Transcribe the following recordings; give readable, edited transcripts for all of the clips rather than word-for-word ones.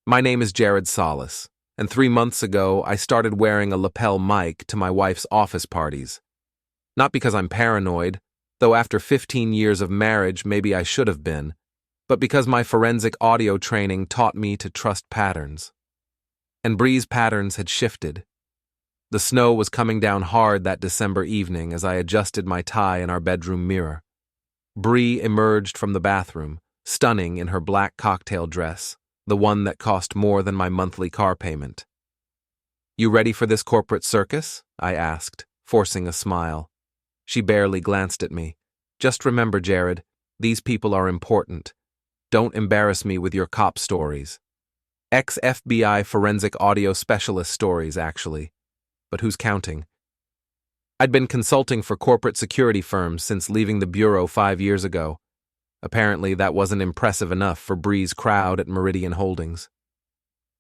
My name is Jared Sollace, and 3 months ago I started wearing a lapel mic to my wife's office parties. Not because I'm paranoid, though after 15 years of marriage maybe I should have been, but because my forensic audio training taught me to trust patterns. And Bree's patterns had shifted. The snow was coming down hard that December evening as I adjusted my tie in our bedroom mirror. Bree emerged from the bathroom, stunning in her black cocktail dress, the one that cost more than my monthly car payment. "You ready for this corporate circus?" I asked, forcing a smile. She barely glanced at me. "Just remember, Jared, these people are important. Don't embarrass me with your cop stories. Ex-FBI forensic audio specialist stories, actually. But who's counting?" I'd been consulting for corporate security firms since leaving the bureau 5 years ago. Apparently, that wasn't impressive enough for Bree's crowd at Meridian Holdings.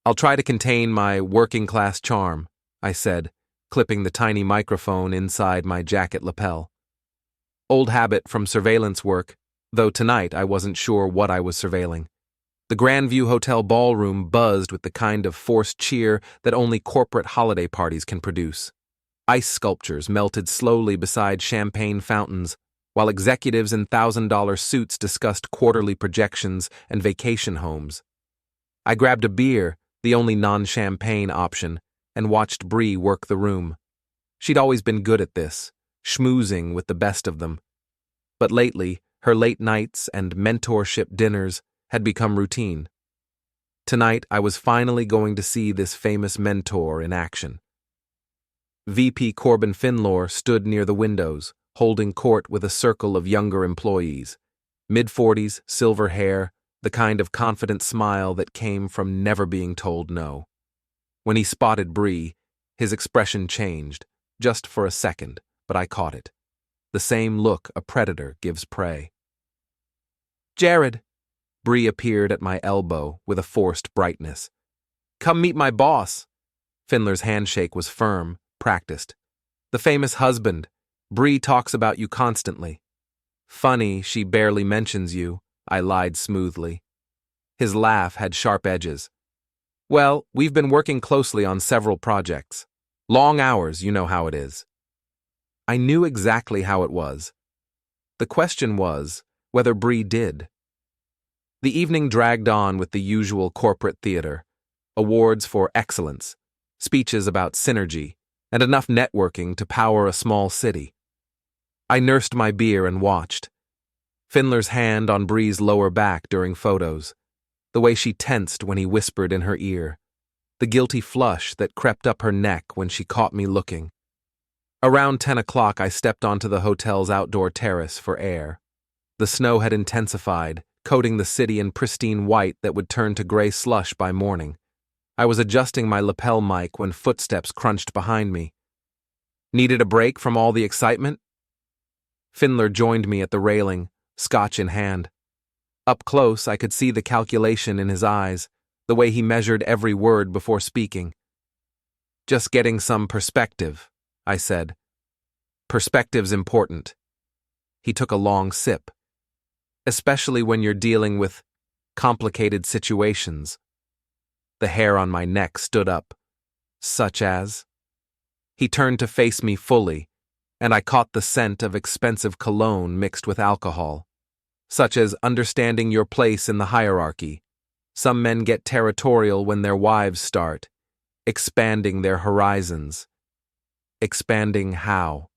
"I'll try to contain my working-class charm," I said, clipping the tiny microphone inside my jacket lapel. Old habit from surveillance work, though tonight I wasn't sure what I was surveilling. The Grandview Hotel ballroom buzzed with the kind of forced cheer that only corporate holiday parties can produce. Ice sculptures melted slowly beside champagne fountains, while executives in $1,000 suits discussed quarterly projections and vacation homes. I grabbed a beer, the only non-champagne option, and watched Bree work the room. She'd always been good at this, schmoozing with the best of them. But lately, her late nights and mentorship dinners had become routine. Tonight, I was finally going to see this famous mentor in action. VP Corbin Finlor stood near the windows, holding court with a circle of younger employees. Mid-40s, silver hair, the kind of confident smile that came from never being told no. When he spotted Bree, his expression changed, just for a second, but I caught it. The same look a predator gives prey. "Jared!" Bree appeared at my elbow with a forced brightness. "Come meet my boss." Finler's handshake was firm, practiced. "The famous husband. Bree talks about you constantly." "Funny, she barely mentions you," I lied smoothly. His laugh had sharp edges. "Well, we've been working closely on several projects. Long hours, you know how it is." I knew exactly how it was. The question was whether Bree did. The evening dragged on with the usual corporate theater, awards for excellence, speeches about synergy, and enough networking to power a small city. I nursed my beer and watched. Finler's hand on Bree's lower back during photos, the way she tensed when he whispered in her ear, the guilty flush that crept up her neck when she caught me looking. Around 10 o'clock, I stepped onto the hotel's outdoor terrace for air. The snow had intensified, coating the city in pristine white that would turn to gray slush by morning. I was adjusting my lapel mic when footsteps crunched behind me. "Needed a break from all the excitement?" Finler joined me at the railing, scotch in hand. Up close, I could see the calculation in his eyes, the way he measured every word before speaking. "Just getting some perspective," I said. "Perspective's important." He took a long sip. "Especially when you're dealing with complicated situations." The hair on my neck stood up. "Such as?" He turned to face me fully, and I caught the scent of expensive cologne mixed with alcohol. "Such as understanding your place in the hierarchy. Some men get territorial when their wives start. Expanding their horizons." "Expanding how?"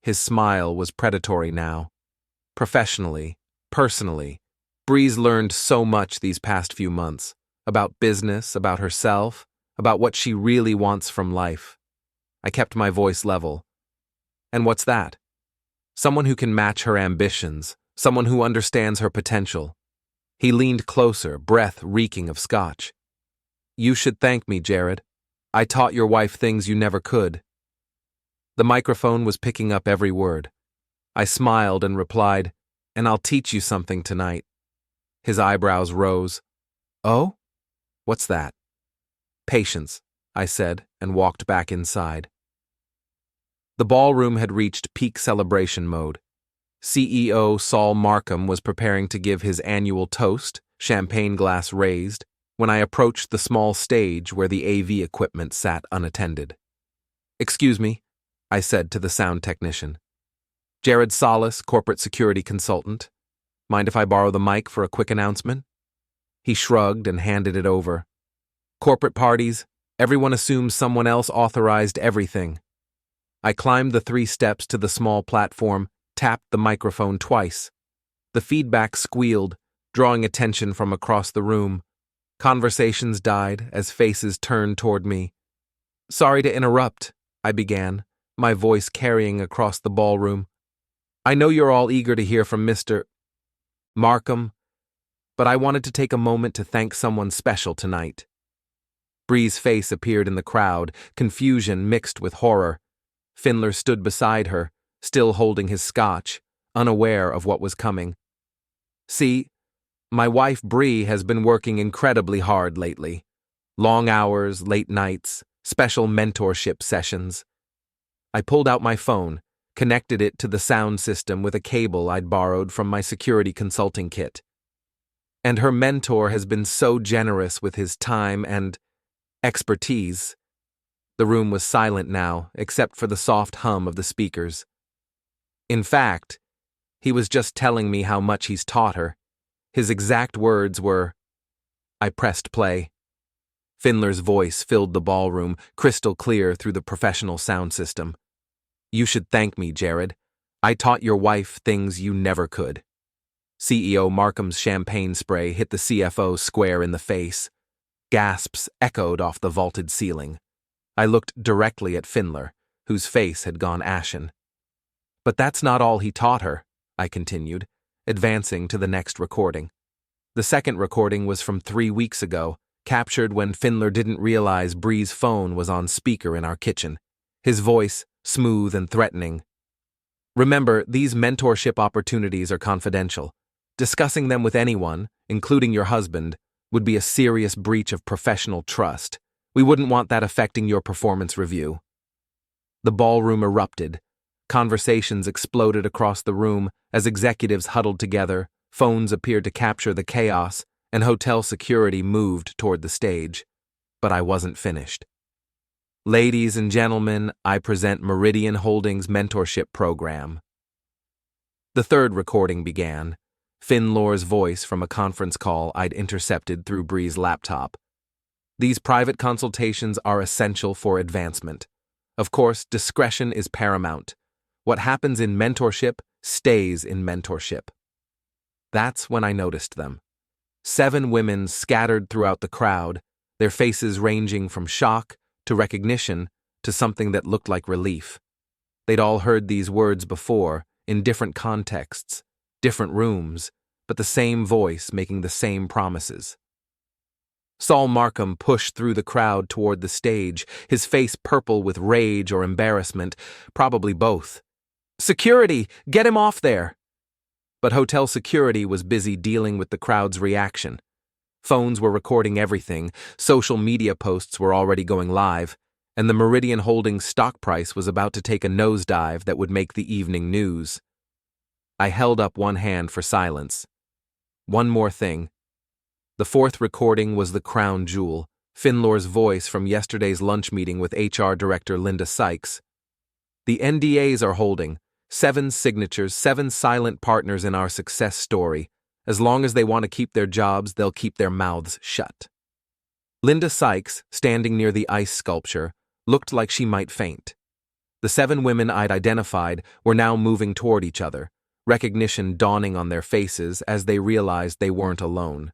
His smile was predatory now. Professionally, personally, Bree's learned so much these past few months. About business, about herself, about what she really wants from life. I kept my voice level. "And what's that?" "Someone who can match her ambitions, someone who understands her potential." He leaned closer, breath reeking of scotch. "You should thank me, Jared. I taught your wife things you never could." The microphone was picking up every word. I smiled and replied, "And I'll teach you something tonight." His eyebrows rose. "Oh? What's that?" "Patience," I said, and walked back inside. The ballroom had reached peak celebration mode. CEO Saul Markham was preparing to give his annual toast, champagne glass raised, when I approached the small stage where the AV equipment sat unattended. "Excuse me," I said to the sound technician. "Jared Sollace, corporate security consultant. Mind if I borrow the mic for a quick announcement?" He shrugged and handed it over. "Corporate parties, everyone assumes someone else authorized everything." I climbed the 3 steps to the small platform, tapped the microphone twice. The feedback squealed, drawing attention from across the room. Conversations died as faces turned toward me. "Sorry to interrupt," I began, my voice carrying across the ballroom. "I know you're all eager to hear from Mr. Markham, but I wanted to take a moment to thank someone special tonight." Bree's face appeared in the crowd, confusion mixed with horror. Findler stood beside her, still holding his scotch, unaware of what was coming. "See, my wife Bree has been working incredibly hard lately. Long hours, late nights, special mentorship sessions." I pulled out my phone, connected it to the sound system with a cable I'd borrowed from my security consulting kit. "And her mentor has been so generous with his time and expertise." The room was silent now, except for the soft hum of the speakers. "In fact, he was just telling me how much he's taught her. His exact words were—" I pressed play. Findler's voice filled the ballroom, crystal clear through the professional sound system. "You should thank me, Jared. I taught your wife things you never could." CEO Markham's champagne spray hit the CFO square in the face. Gasps echoed off the vaulted ceiling. I looked directly at Findler, whose face had gone ashen. "But that's not all he taught her," I continued, advancing to the next recording. The second recording was from 3 weeks ago, captured when Findler didn't realize Bree's phone was on speaker in our kitchen. His voice, smooth and threatening. "Remember, these mentorship opportunities are confidential. Discussing them with anyone, including your husband, would be a serious breach of professional trust. We wouldn't want that affecting your performance review." The ballroom erupted. Conversations exploded across the room as executives huddled together, phones appeared to capture the chaos, and hotel security moved toward the stage. But I wasn't finished. "Ladies and gentlemen, I present Meridian Holdings' mentorship program." The third recording began, Findler's voice from a conference call I'd intercepted through Bree's laptop. "These private consultations are essential for advancement. Of course, discretion is paramount. What happens in mentorship stays in mentorship." That's when I noticed them. 7 women scattered throughout the crowd, their faces ranging from shock to recognition to something that looked like relief. They'd all heard these words before, in different contexts, different rooms, but the same voice making the same promises. Saul Markham pushed through the crowd toward the stage, his face purple with rage or embarrassment, probably both. "Security, get him off there!" But hotel security was busy dealing with the crowd's reaction. Phones were recording everything, social media posts were already going live, and the Meridian Holdings stock price was about to take a nosedive that would make the evening news. I held up one hand for silence. One more thing. The fourth recording was the crown jewel, Findler's voice from yesterday's lunch meeting with HR Director Linda Sykes. "The NDAs are holding. 7 signatures, 7 silent partners in our success story. As long as they want to keep their jobs, they'll keep their mouths shut." Linda Sykes, standing near the ice sculpture, looked like she might faint. The 7 women I'd identified were now moving toward each other, recognition dawning on their faces as they realized they weren't alone.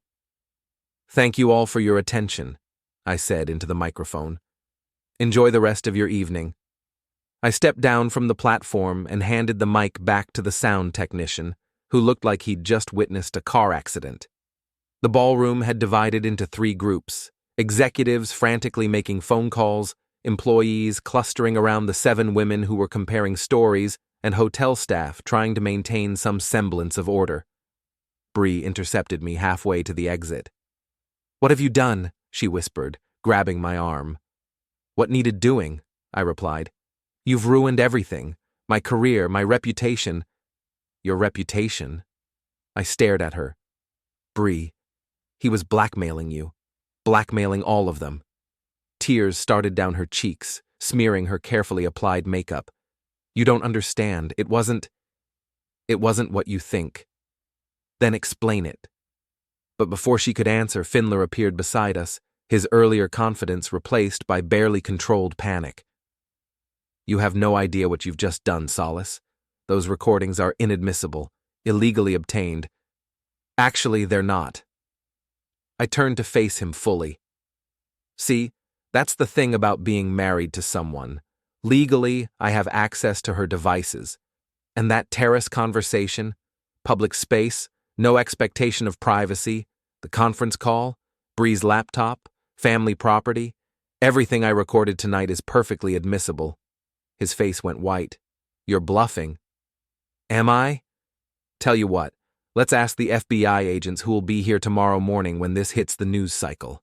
"Thank you all for your attention," I said into the microphone. "Enjoy the rest of your evening." I stepped down from the platform and handed the mic back to the sound technician, who looked like he'd just witnessed a car accident. The ballroom had divided into 3 groups, executives frantically making phone calls, employees clustering around the 7 women who were comparing stories, and hotel staff trying to maintain some semblance of order. Bree intercepted me halfway to the exit. "What have you done?" she whispered, grabbing my arm. "What needed doing?" I replied. "You've ruined everything. My career, my reputation." "Your reputation?" I stared at her. "Bree, he was blackmailing you." blackmailing all of them. Tears started down her cheeks, smearing her carefully applied makeup. You don't understand. It wasn't what you think. Then explain it. But before she could answer, Findler appeared beside us, his earlier confidence replaced by barely controlled panic. You have no idea what you've just done, Sollace. Those recordings are inadmissible, illegally obtained. Actually, they're not. I turned to face him fully. See, that's the thing about being married to someone. Legally, I have access to her devices. And that terrace conversation, public space, no expectation of privacy, the conference call, Bree's laptop, family property, everything I recorded tonight is perfectly admissible. His face went white. You're bluffing. Am I? Tell you what, let's ask the FBI agents who will be here tomorrow morning when this hits the news cycle.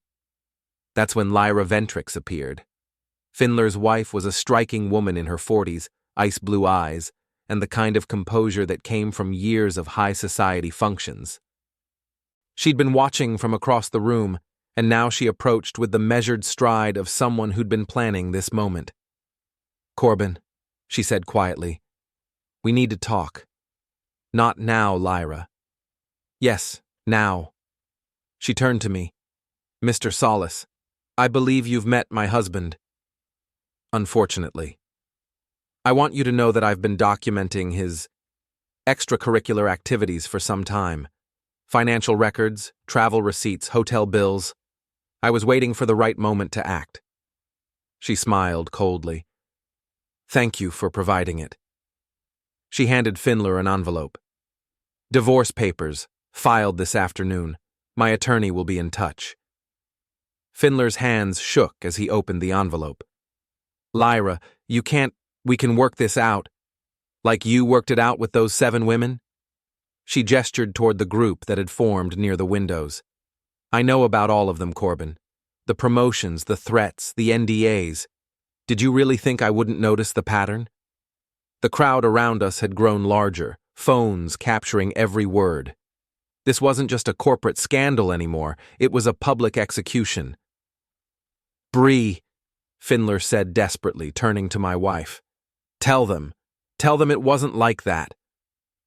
That's when Lyra Ventrix appeared. Findler's wife was a striking woman in her 40s, ice blue eyes, and the kind of composure that came from years of high society functions. She'd been watching from across the room, and now she approached with the measured stride of someone who'd been planning this moment. Corbin, she said quietly, we need to talk. Not now, Lyra. Yes, now. She turned to me. Mr. Sollace, I believe you've met my husband. Unfortunately. I want you to know that I've been documenting his extracurricular activities for some time. Financial records, travel receipts, hotel bills. I was waiting for the right moment to act. She smiled coldly. Thank you for providing it. She handed Findler an envelope. Divorce papers, filed this afternoon. My attorney will be in touch. Findler's hands shook as he opened the envelope. Lyra, we can work this out. Like you worked it out with those 7 women? She gestured toward the group that had formed near the windows. I know about all of them, Corbin. The promotions, the threats, the NDAs. Did you really think I wouldn't notice the pattern? The crowd around us had grown larger, phones capturing every word. This wasn't just a corporate scandal anymore, it was a public execution. Bree, Findler said desperately, turning to my wife. Tell them it wasn't like that.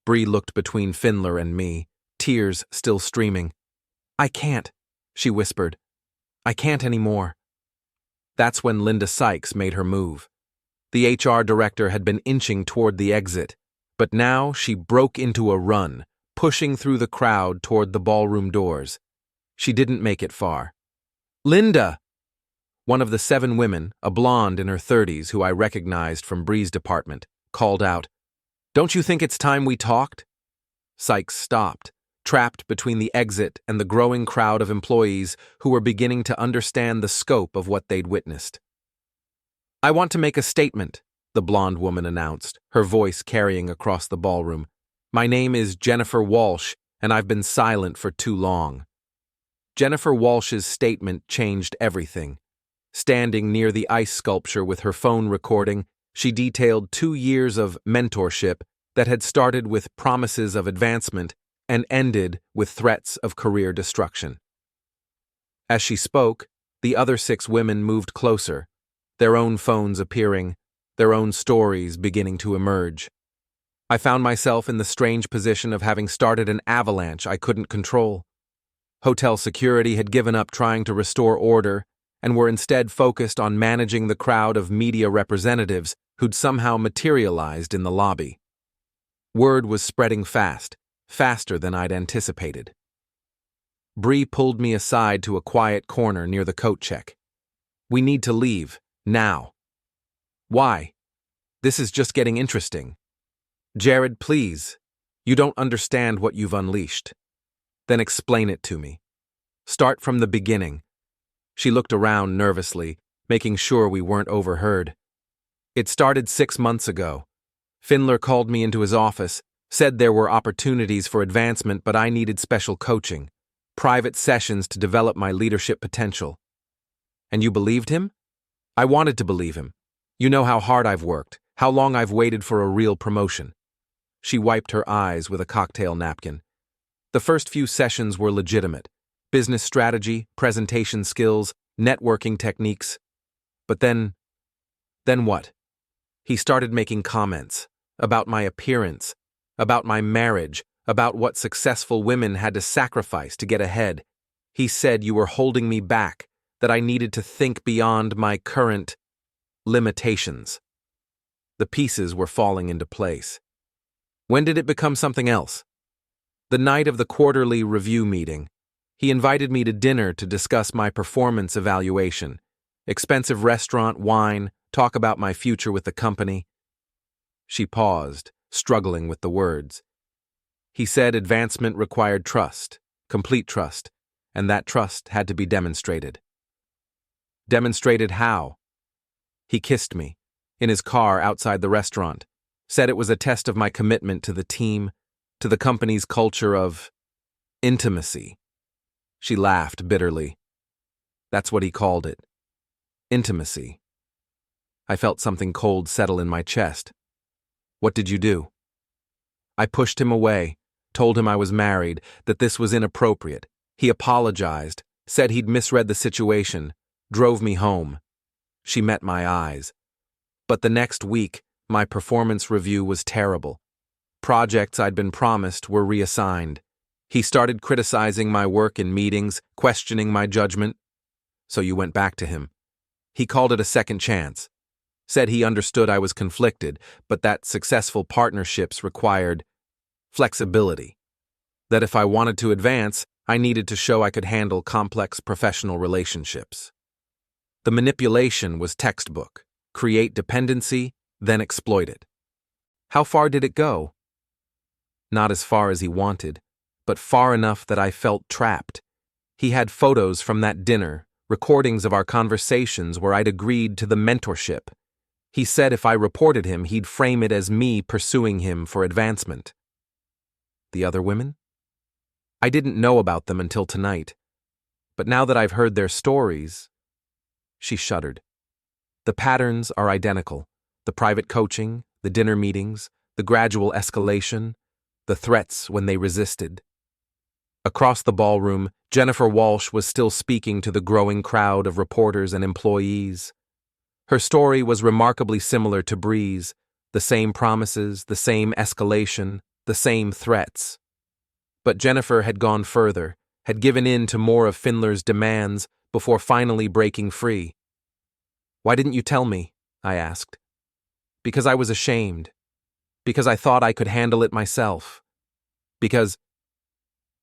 Bree looked between Findler and me, tears still streaming. I can't, she whispered. I can't anymore. That's when Linda Sykes made her move. The HR director had been inching toward the exit, but now she broke into a run, pushing through the crowd toward the ballroom doors. She didn't make it far. Linda! One of the 7 women, a blonde in her 30s who I recognized from Bree's department, called out, Don't you think it's time we talked? Sykes stopped, trapped between the exit and the growing crowd of employees who were beginning to understand the scope of what they'd witnessed. I want to make a statement, the blonde woman announced, her voice carrying across the ballroom. My name is Jennifer Walsh, and I've been silent for too long. Jennifer Walsh's statement changed everything. Standing near the ice sculpture with her phone recording, she detailed 2 years of mentorship that had started with promises of advancement and ended with threats of career destruction. As she spoke, the other 6 women moved closer, their own phones appearing, their own stories beginning to emerge. I found myself in the strange position of having started an avalanche I couldn't control. Hotel security had given up trying to restore order and were instead focused on managing the crowd of media representatives who'd somehow materialized in the lobby. Word was spreading fast, faster than I'd anticipated. Bree pulled me aside to a quiet corner near the coat check. We need to leave, now. Why? This is just getting interesting. Jared, please. You don't understand what you've unleashed. Then explain it to me. Start from the beginning. She looked around nervously, making sure we weren't overheard. It started 6 months ago. Findler called me into his office, said there were opportunities for advancement, but I needed special coaching, private sessions to develop my leadership potential. And you believed him? I wanted to believe him. You know how hard I've worked, how long I've waited for a real promotion. She wiped her eyes with a cocktail napkin. The first few sessions were legitimate. business strategy, presentation skills, networking techniques. But then what? He started making comments about my appearance, about my marriage, about what successful women had to sacrifice to get ahead. He said you were holding me back, that I needed to think beyond my current limitations. The pieces were falling into place. When did it become something else? The night of the quarterly review meeting. He invited me to dinner to discuss my performance evaluation, expensive restaurant, wine, talk about my future with the company. She paused, struggling with the words. He said advancement required trust, complete trust, and that trust had to be demonstrated. Demonstrated how? He kissed me, in his car outside the restaurant, said it was a test of my commitment to the team, to the company's culture of intimacy. She laughed bitterly. That's what he called it. Intimacy. I felt something cold settle in my chest. What did you do? I pushed him away, told him I was married, that this was inappropriate. He apologized, said he'd misread the situation, drove me home. She met my eyes. But the next week, my performance review was terrible. Projects I'd been promised were reassigned. He started criticizing my work in meetings, questioning my judgment. So you went back to him. He called it a second chance. Said he understood I was conflicted, but that successful partnerships required flexibility. That if I wanted to advance, I needed to show I could handle complex professional relationships. The manipulation was textbook. Create dependency, then exploit it. How far did it go? Not as far as he wanted, but far enough that I felt trapped. He had photos from that dinner, recordings of our conversations where I'd agreed to the mentorship. He said if I reported him, he'd frame it as me pursuing him for advancement. The other women? I didn't know about them until tonight. But now that I've heard their stories, she shuddered. The patterns are identical. The private coaching, the dinner meetings, the gradual escalation, the threats when they resisted. Across the ballroom, Jennifer Walsh was still speaking to the growing crowd of reporters and employees. Her story was remarkably similar to Bree's, the same promises, the same escalation, the same threats. But Jennifer had gone further, had given in to more of Findler's demands before finally breaking free. Why didn't you tell me? I asked. Because I was ashamed. Because I thought I could handle it myself. Because...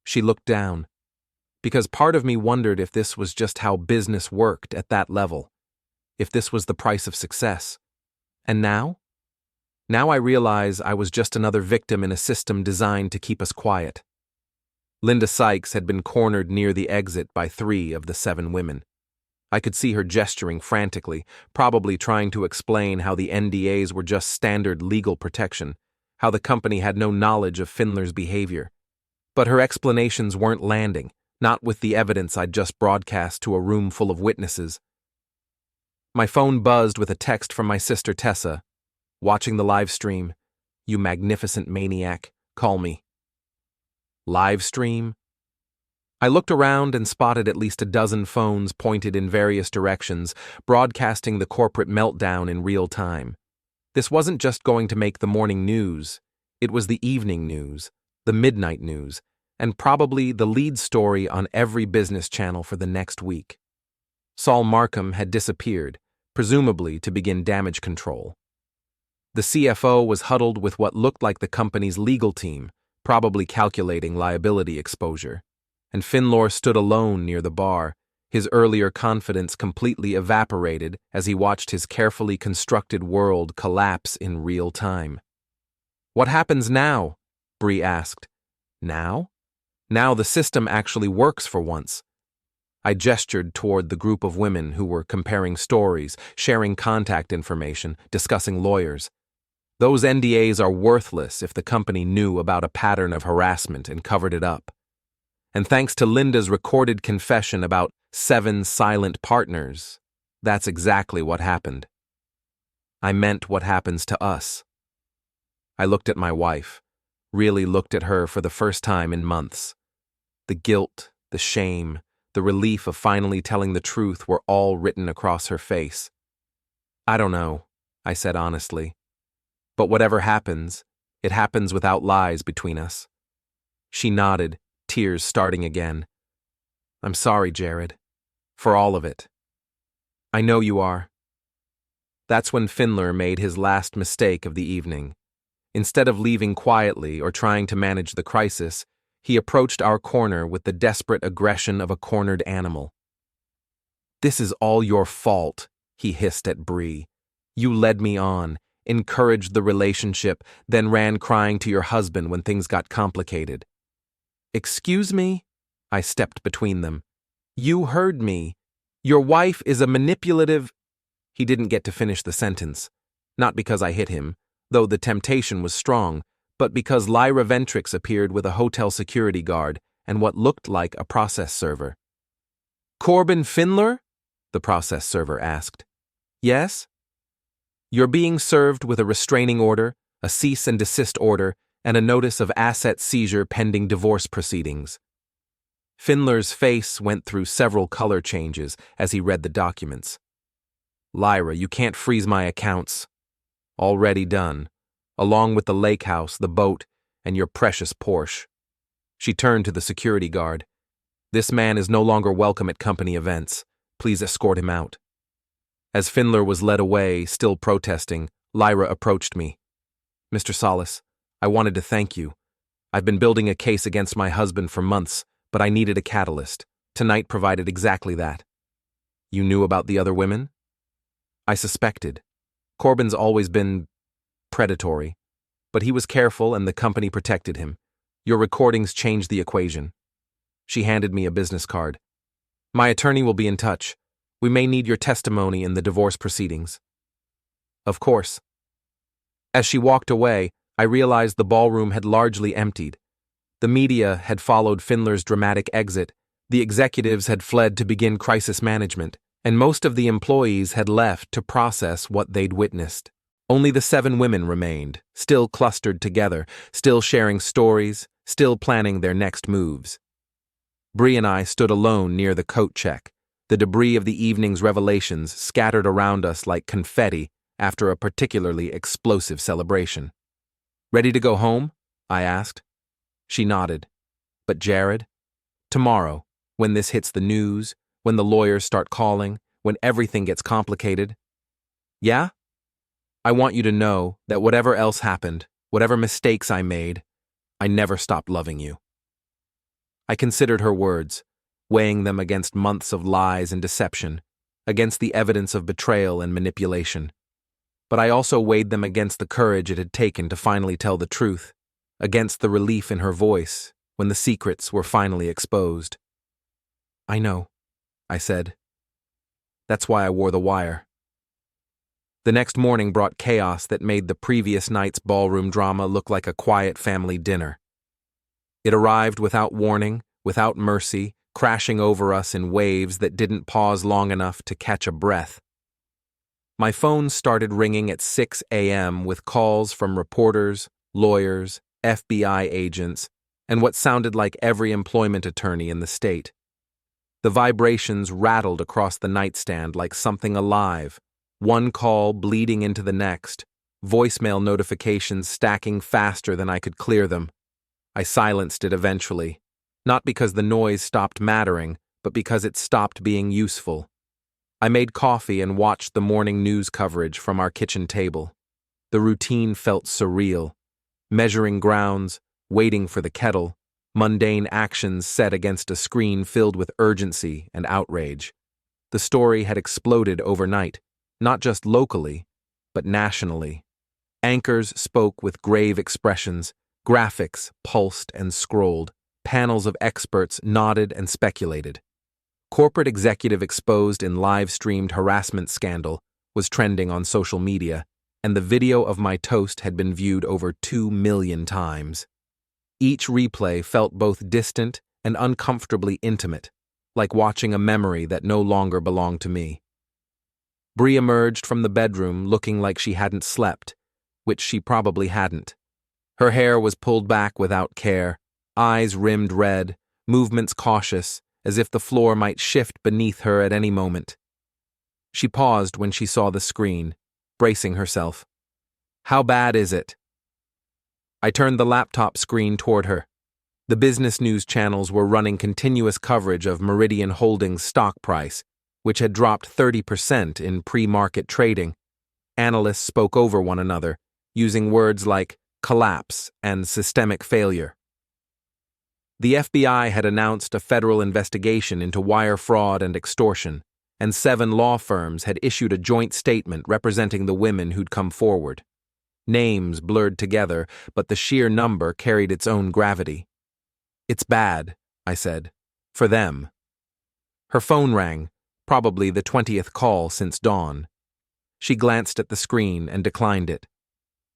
She looked down. Because part of me wondered if this was just how business worked at that level. If this was the price of success. And now? Now I realize I was just another victim in a system designed to keep us quiet. Linda Sykes had been cornered near the exit by 3 of the 7 women. I could see her gesturing frantically, probably trying to explain how the NDAs were just standard legal protection, how the company had no knowledge of Findler's behavior. But her explanations weren't landing, not with the evidence I'd just broadcast to a room full of witnesses. My phone buzzed with a text from my sister Tessa. Watching the live stream. You magnificent maniac, call me. Live stream? I looked around and spotted at least a dozen phones pointed in various directions, broadcasting the corporate meltdown in real time. This wasn't just going to make the morning news. It was the evening news, the midnight news, and probably the lead story on every business channel for the next week. Saul Markham had disappeared, presumably to begin damage control. The CFO was huddled with what looked like the company's legal team, probably calculating liability exposure. And Findler stood alone near the bar, his earlier confidence completely evaporated as he watched his carefully constructed world collapse in real time. What happens now? Bree asked. Now? Now the system actually works for once. I gestured toward the group of women who were comparing stories, sharing contact information, discussing lawyers. Those NDAs are worthless if the company knew about a pattern of harassment and covered it up. And thanks to Linda's recorded confession about 7 silent partners, that's exactly what happened. I meant what happens to us. I looked at my wife, really looked at her for the first time in months. The guilt, The shame, the relief of finally telling the truth were all written across her face. "I don't know," I said honestly. "But whatever happens, it happens without lies between us." She nodded, tears starting again. "I'm sorry, Jared. For all of it." "I know you are." That's when Findler made his last mistake of the evening. Instead of leaving quietly or trying to manage the crisis, he approached our corner with the desperate aggression of a cornered animal. "This is all your fault," he hissed at Bree. "You led me on, encouraged the relationship, then ran crying to your husband when things got complicated." "Excuse me?" I stepped between them. "You heard me. Your wife is a manipulative—" He didn't get to finish the sentence. Not because I hit him, though the temptation was strong, but because Lyra Ventrix appeared with a hotel security guard and what looked like a process server. "Corbin Findler?" the process server asked. "Yes?" "You're being served with a restraining order, a cease and desist order, and a notice of asset seizure pending divorce proceedings." Findler's face went through several color changes as he read the documents. "Lyra, you can't freeze my accounts. Already done, along with the lake house, the boat, and your precious Porsche." She turned to the security guard. "This man is no longer welcome at company events. Please escort him out." As Findler was led away, still protesting, Lyra approached me. "Mr. Sollace, I wanted to thank you. I've been building a case against my husband for months, but I needed a catalyst. Tonight provided exactly that." "You knew about the other women?" "I suspected. Corbin's always been predatory, but he was careful and the company protected him. Your recordings changed the equation." She handed me a business card. "My attorney will be in touch. We may need your testimony in the divorce proceedings." "Of course." As she walked away, I realized the ballroom had largely emptied. The media had followed Findler's dramatic exit, the executives had fled to begin crisis management, and most of the employees had left to process what they'd witnessed. Only the 7 women remained, still clustered together, still sharing stories, still planning their next moves. Bree and I stood alone near the coat check, the debris of the evening's revelations scattered around us like confetti after a particularly explosive celebration. "Ready to go home?" I asked. She nodded. "But Jared? Tomorrow, when this hits the news, when the lawyers start calling, when everything gets complicated." "Yeah? I want you to know that whatever else happened, whatever mistakes I made, I never stopped loving you." I considered her words, weighing them against months of lies and deception, against the evidence of betrayal and manipulation. But I also weighed them against the courage it had taken to finally tell the truth, against the relief in her voice when the secrets were finally exposed. "I know," I said. "That's why I wore the wire." The next morning brought chaos that made the previous night's ballroom drama look like a quiet family dinner. It arrived without warning, without mercy, crashing over us in waves that didn't pause long enough to catch a breath. My phone started ringing at 6 a.m. with calls from reporters, lawyers, FBI agents, and what sounded like every employment attorney in the state. The vibrations rattled across the nightstand like something alive, one call bleeding into the next, voicemail notifications stacking faster than I could clear them. I silenced it eventually, not because the noise stopped mattering, but because it stopped being useful. I made coffee and watched the morning news coverage from our kitchen table. The routine felt surreal. Measuring grounds, waiting for the kettle, mundane actions set against a screen filled with urgency and outrage. The story had exploded overnight, not just locally, but nationally. Anchors spoke with grave expressions, graphics pulsed and scrolled, panels of experts nodded and speculated. Corporate executive exposed in live-streamed harassment scandal was trending on social media, and the video of my toast had been viewed over 2 million times. Each replay felt both distant and uncomfortably intimate, like watching a memory that no longer belonged to me. Bree emerged from the bedroom looking like she hadn't slept, which she probably hadn't. Her hair was pulled back without care, eyes rimmed red, movements cautious, as if the floor might shift beneath her at any moment. She paused when she saw the screen, bracing herself. "How bad is it?" I turned the laptop screen toward her. The business news channels were running continuous coverage of Meridian Holdings' stock price, which had dropped 30% in pre-market trading. Analysts spoke over one another, using words like collapse and systemic failure. The FBI had announced a federal investigation into wire fraud and extortion, and 7 law firms had issued a joint statement representing the women who'd come forward. Names blurred together, but the sheer number carried its own gravity. "It's bad," I said. "For them." Her phone rang, probably the 20th call since dawn. She glanced at the screen and declined it.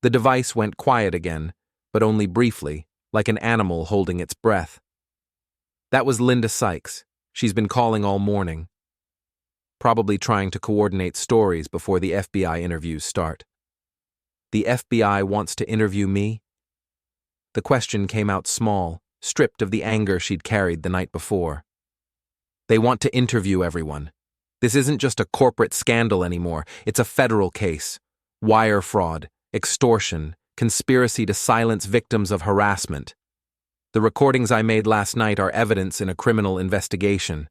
The device went quiet again, but only briefly, like an animal holding its breath. "That was Linda Sykes. She's been calling all morning. Probably trying to coordinate stories before the FBI interviews start." "The FBI wants to interview me?" The question came out small, stripped of the anger she'd carried the night before. "They want to interview everyone. This isn't just a corporate scandal anymore, it's a federal case. Wire fraud, extortion, conspiracy to silence victims of harassment. The recordings I made last night are evidence in a criminal investigation."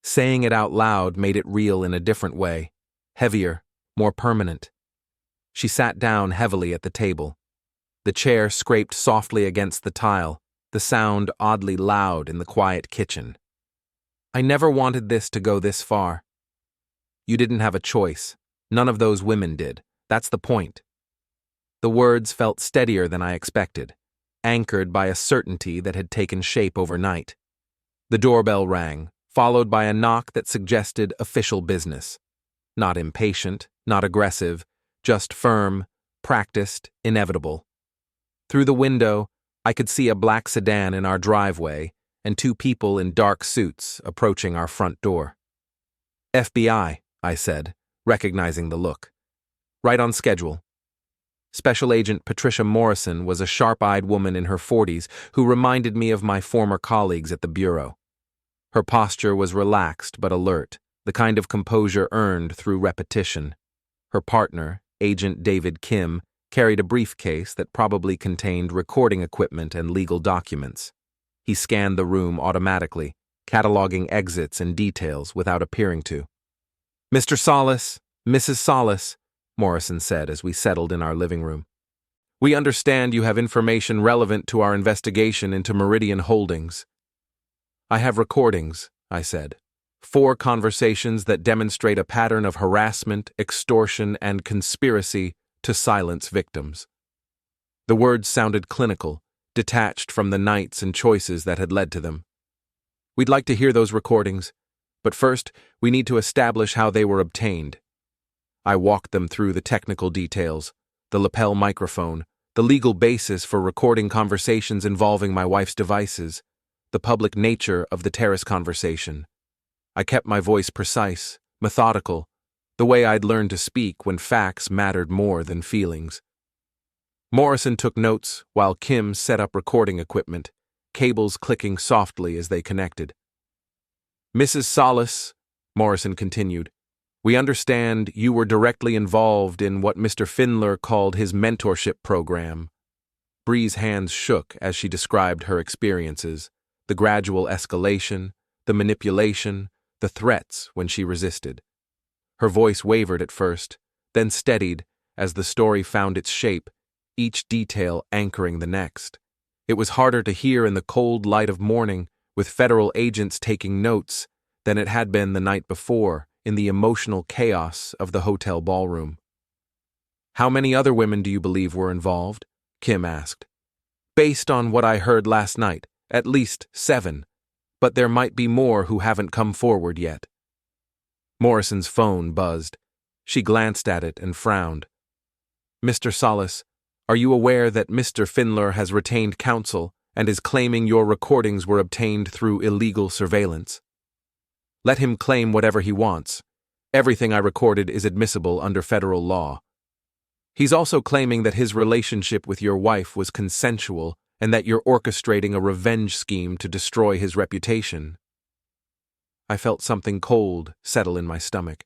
Saying it out loud made it real in a different way, heavier, more permanent. She sat down heavily at the table. The chair scraped softly against the tile, the sound oddly loud in the quiet kitchen. "I never wanted this to go this far." "You didn't have a choice. None of those women did. That's the point." The words felt steadier than I expected, anchored by a certainty that had taken shape overnight. The doorbell rang, followed by a knock that suggested official business. Not impatient, not aggressive, just firm, practiced, inevitable. Through the window, I could see a black sedan in our driveway and 2 people in dark suits approaching our front door. "FBI," I said, recognizing the look. "Right on schedule." Special Agent Patricia Morrison was a sharp-eyed woman in her 40s who reminded me of my former colleagues at the Bureau. Her posture was relaxed but alert, the kind of composure earned through repetition. Her partner, Agent David Kim, carried a briefcase that probably contained recording equipment and legal documents. He scanned the room automatically, cataloging exits and details without appearing to. "Mr. Sollace, Mrs. Sollace," Morrison said as we settled in our living room. "We understand you have information relevant to our investigation into Meridian Holdings." "I have recordings," I said. 4 conversations that demonstrate a pattern of harassment, extortion, and conspiracy to silence victims." The words sounded clinical, detached from the nights and choices that had led to them. "We'd like to hear those recordings, but first we need to establish how they were obtained." I walked them through the technical details, the lapel microphone, the legal basis for recording conversations involving my wife's devices, the public nature of the terrace conversation. I kept my voice precise, methodical, the way I'd learned to speak when facts mattered more than feelings. Morrison took notes while Kim set up recording equipment, cables clicking softly as they connected. "Mrs. Sollace," Morrison continued, "we understand you were directly involved in what Mr. Findler called his mentorship program." Bree's hands shook as she described her experiences, the gradual escalation, the manipulation, the threats when she resisted. Her voice wavered at first, then steadied as the story found its shape, each detail anchoring the next. It was harder to hear in the cold light of morning, with federal agents taking notes, than it had been the night before in the emotional chaos of the hotel ballroom. "How many other women do you believe were involved?" Kim asked. "Based on what I heard last night, at least 7. But there might be more who haven't come forward yet." Morrison's phone buzzed. She glanced at it and frowned. "Mr. Sollace, are you aware that Mr. Findler has retained counsel and is claiming your recordings were obtained through illegal surveillance?" "Let him claim whatever he wants. Everything I recorded is admissible under federal law. He's also claiming that his relationship with your wife was consensual and that you're orchestrating a revenge scheme to destroy his reputation. I felt something cold settle in my stomach.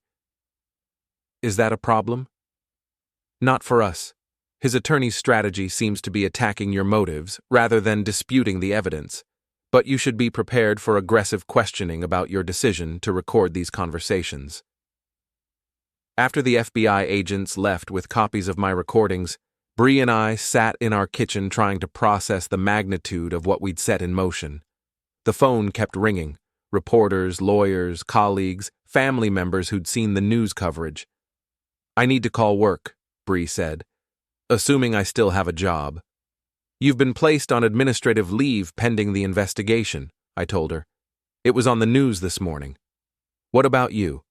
Is that a problem? Not for us. His attorney's strategy seems to be attacking your motives rather than disputing the evidence. But you should be prepared for aggressive questioning about your decision to record these conversations. After the FBI agents left with copies of my recordings, Bree and I sat in our kitchen trying to process the magnitude of what we'd set in motion. The phone kept ringing. Reporters, lawyers, colleagues, family members who'd seen the news coverage. I need to call work, Bree said, assuming I still have a job. You've been placed on administrative leave pending the investigation, I told her. It was on the news this morning. What about you?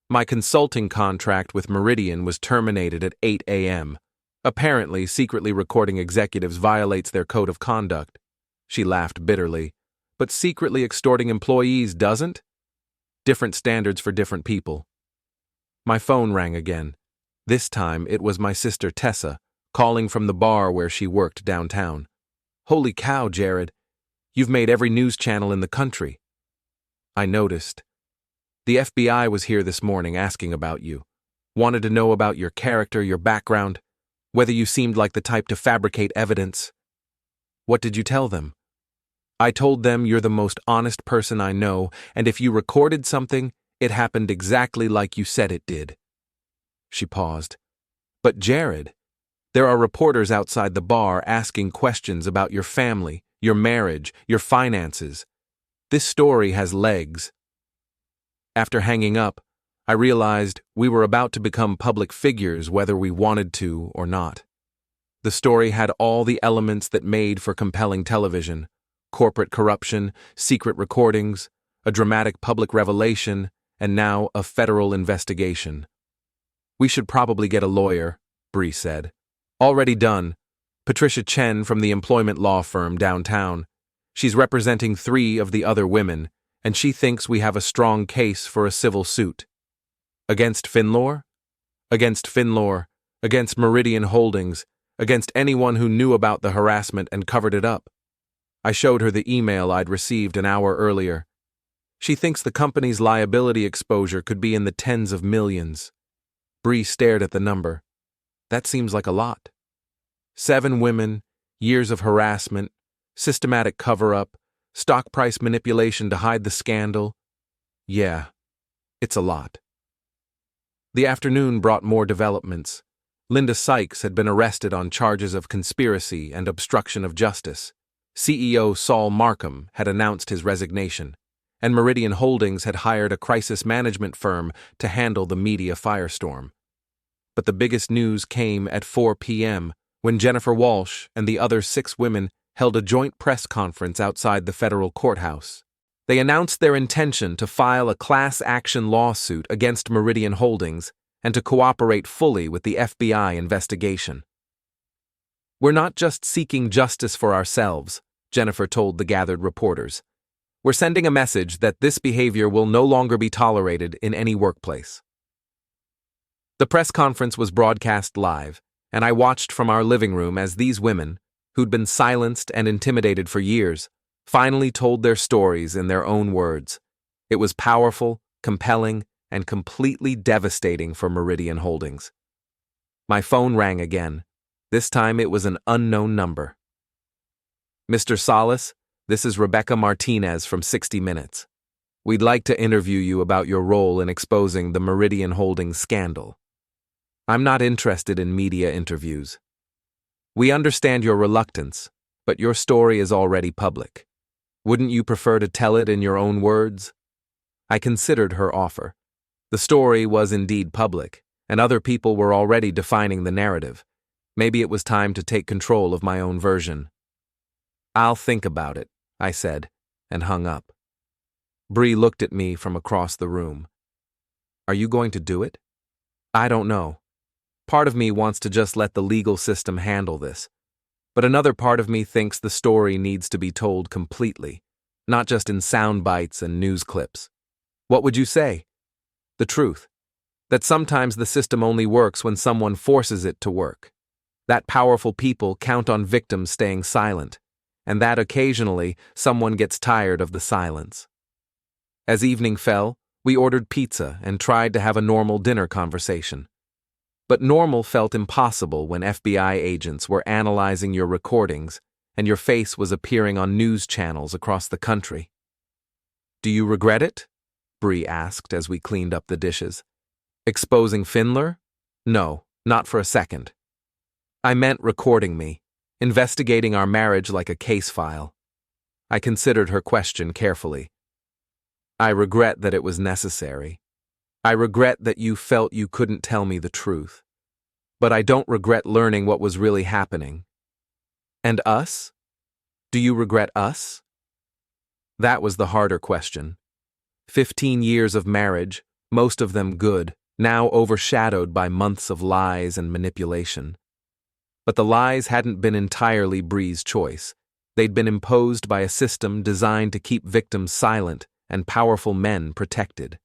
My consulting contract with Meridian was terminated at 8 a.m. Apparently, secretly recording executives violates their code of conduct. She laughed bitterly. But secretly extorting employees doesn't? Different standards for different people. My phone rang again. This time it was my sister Tessa, calling from the bar where she worked downtown. Holy cow, Jared. You've made every news channel in the country. I noticed. The FBI was here this morning asking about you. Wanted to know about your character, your background, whether you seemed like the type to fabricate evidence. What did you tell them? I told them you're the most honest person I know, and if you recorded something, it happened exactly like you said it did. She paused. But Jared, there are reporters outside the bar asking questions about your family, your marriage, your finances. This story has legs. After hanging up, I realized we were about to become public figures whether we wanted to or not. The story had all the elements that made for compelling television: corporate corruption, secret recordings, a dramatic public revelation, and now a federal investigation. We should probably get a lawyer, Bree said. Already done. Patricia Chen from the employment law firm downtown. She's representing 3 of the other women, and she thinks we have a strong case for a civil suit. Against Finlor? Against Finlor, against Meridian Holdings, against anyone who knew about the harassment and covered it up. I showed her the email I'd received an hour earlier. She thinks the company's liability exposure could be in the tens of millions. Bree stared at the number. That seems like a lot. 7 women, years of harassment, systematic cover-up, stock price manipulation to hide the scandal. Yeah, it's a lot. The afternoon brought more developments. Linda Sykes had been arrested on charges of conspiracy and obstruction of justice. CEO Saul Markham had announced his resignation, and Meridian Holdings had hired a crisis management firm to handle the media firestorm. But the biggest news came at 4 p.m. when Jennifer Walsh and the other 6 women held a joint press conference outside the federal courthouse. They announced their intention to file a class action lawsuit against Meridian Holdings and to cooperate fully with the FBI investigation. We're not just seeking justice for ourselves, Jennifer told the gathered reporters. We're sending a message that this behavior will no longer be tolerated in any workplace. The press conference was broadcast live, and I watched from our living room as these women, who'd been silenced and intimidated for years, finally told their stories in their own words. It was powerful, compelling, and completely devastating for Meridian Holdings. My phone rang again. This time it was an unknown number. Mr. Sollace, this is Rebecca Martinez from 60 Minutes. We'd like to interview you about your role in exposing the Meridian Holdings scandal. I'm not interested in media interviews. We understand your reluctance, but your story is already public. Wouldn't you prefer to tell it in your own words? I considered her offer. The story was indeed public, and other people were already defining the narrative. Maybe it was time to take control of my own version. I'll think about it, I said, and hung up. Bree looked at me from across the room. Are you going to do it? I don't know. Part of me wants to just let the legal system handle this, but another part of me thinks the story needs to be told completely, not just in sound bites and news clips. What would you say? The truth. That sometimes the system only works when someone forces it to work. That powerful people count on victims staying silent, and that occasionally someone gets tired of the silence. As evening fell, we ordered pizza and tried to have a normal dinner conversation. But normal felt impossible when FBI agents were analyzing your recordings and your face was appearing on news channels across the country. "Do you regret it?" Bree asked as we cleaned up the dishes. "Exposing Findler? No, not for a second. I meant recording me, investigating our marriage like a case file." I considered her question carefully. "I regret that it was necessary. I regret that you felt you couldn't tell me the truth. But I don't regret learning what was really happening." "And us? Do you regret us?" That was the harder question. 15 years of marriage, most of them good, now overshadowed by months of lies and manipulation. But the lies hadn't been entirely Bree's choice. They'd been imposed by a system designed to keep victims silent and powerful men protected.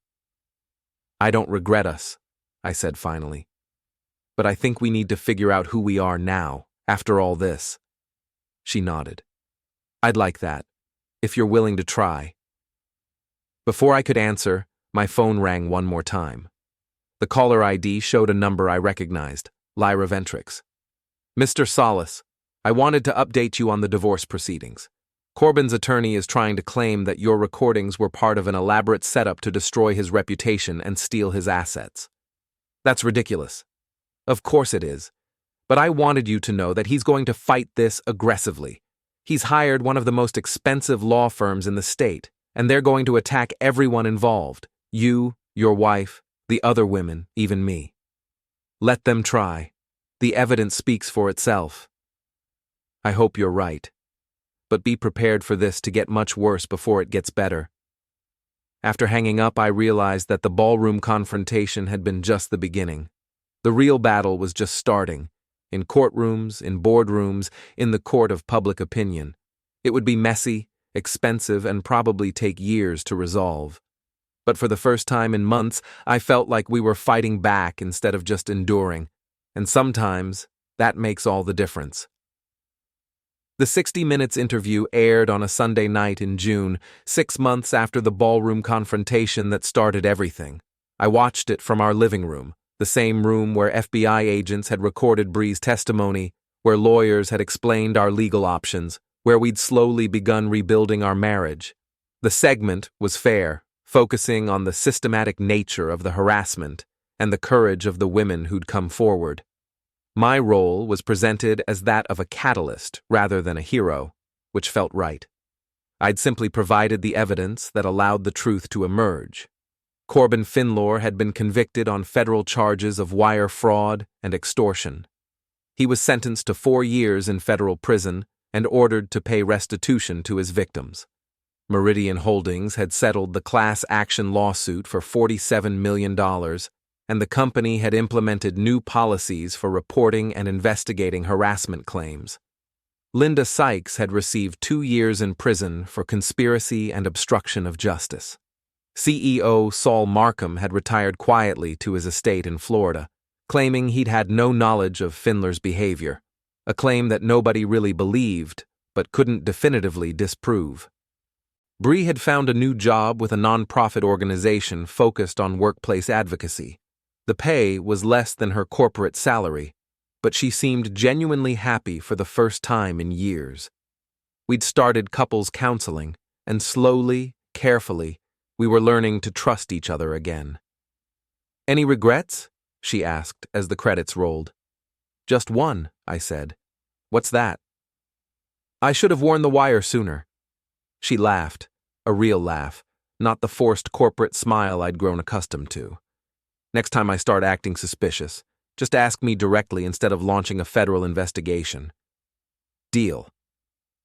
"I don't regret us," I said finally. "But I think we need to figure out who we are now, after all this." She nodded. "I'd like that, if you're willing to try." Before I could answer, my phone rang one more time. The caller ID showed a number I recognized, Lyra Ventrix. "Mr. Sollace, I wanted to update you on the divorce proceedings. Corbin's attorney is trying to claim that your recordings were part of an elaborate setup to destroy his reputation and steal his assets." "That's ridiculous." "Of course it is. But I wanted you to know that he's going to fight this aggressively. He's hired one of the most expensive law firms in the state, and they're going to attack everyone involved. You, your wife, the other women, even me. Let them try. The evidence speaks for itself." "I hope you're right. But be prepared for this to get much worse before it gets better." After hanging up, I realized that the ballroom confrontation had been just the beginning. The real battle was just starting. In courtrooms, in boardrooms, in the court of public opinion. It would be messy, expensive, and probably take years to resolve. But for the first time in months, I felt like we were fighting back instead of just enduring. And sometimes, that makes all the difference. The 60 Minutes interview aired on a Sunday night in June, 6 months after the ballroom confrontation that started everything. I watched it from our living room, the same room where FBI agents had recorded Bree's testimony, where lawyers had explained our legal options, where we'd slowly begun rebuilding our marriage. The segment was fair, focusing on the systematic nature of the harassment and the courage of the women who'd come forward. My role was presented as that of a catalyst rather than a hero, which felt right. I'd simply provided the evidence that allowed the truth to emerge. Corbin Findler had been convicted on federal charges of wire fraud and extortion. He was sentenced to 4 years in federal prison and ordered to pay restitution to his victims. Meridian Holdings had settled the class action lawsuit for $47 million, and the company had implemented new policies for reporting and investigating harassment claims. Linda Sykes had received 2 years in prison for conspiracy and obstruction of justice. CEO Saul Markham had retired quietly to his estate in Florida, claiming he'd had no knowledge of Findler's behavior, a claim that nobody really believed but couldn't definitively disprove. Bree had found a new job with a nonprofit organization focused on workplace advocacy. The pay was less than her corporate salary, but she seemed genuinely happy for the first time in years. We'd started couples counseling, and slowly, carefully, we were learning to trust each other again. "Any regrets?" she asked as the credits rolled. "Just one," I said. "What's that?" "I should have worn the wire sooner." She laughed, a real laugh, not the forced corporate smile I'd grown accustomed to. "Next time I start acting suspicious, just ask me directly instead of launching a federal investigation." "Deal.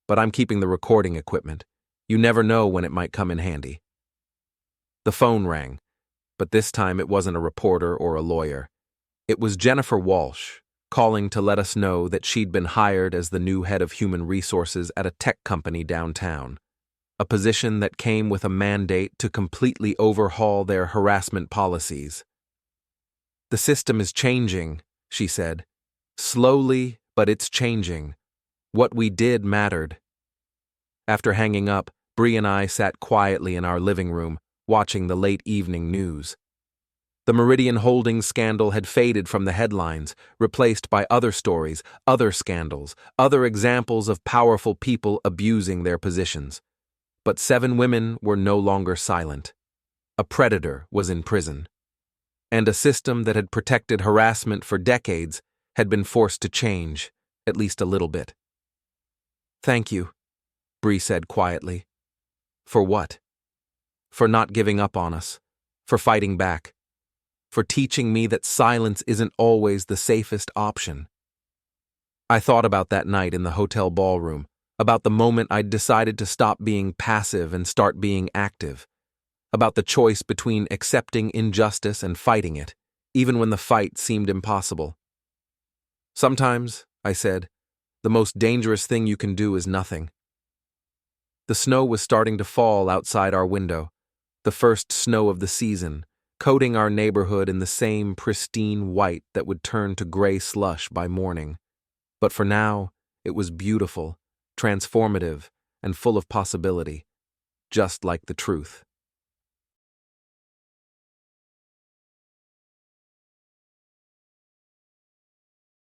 But I'm keeping the recording equipment. You never know when it might come in handy." The phone rang, but this time it wasn't a reporter or a lawyer. It was Jennifer Walsh, calling to let us know that she'd been hired as the new head of human resources at a tech company downtown, a position that came with a mandate to completely overhaul their harassment policies. "The system is changing," she said. "Slowly, but it's changing. What we did mattered." After hanging up, Bree and I sat quietly in our living room, watching the late evening news. The Meridian Holdings scandal had faded from the headlines, replaced by other stories, other scandals, other examples of powerful people abusing their positions. But 7 women were no longer silent. A predator was in prison. And a system that had protected harassment for decades had been forced to change, at least a little bit. "Thank you," Bree said quietly. "For what?" "For not giving up on us. For fighting back. For teaching me that silence isn't always the safest option." I thought about that night in the hotel ballroom, about the moment I'd decided to stop being passive and start being active, about the choice between accepting injustice and fighting it, even when the fight seemed impossible. "Sometimes," I said, "the most dangerous thing you can do is nothing." The snow was starting to fall outside our window, the first snow of the season, coating our neighborhood in the same pristine white that would turn to gray slush by morning. But for now, it was beautiful, transformative, and full of possibility, just like the truth.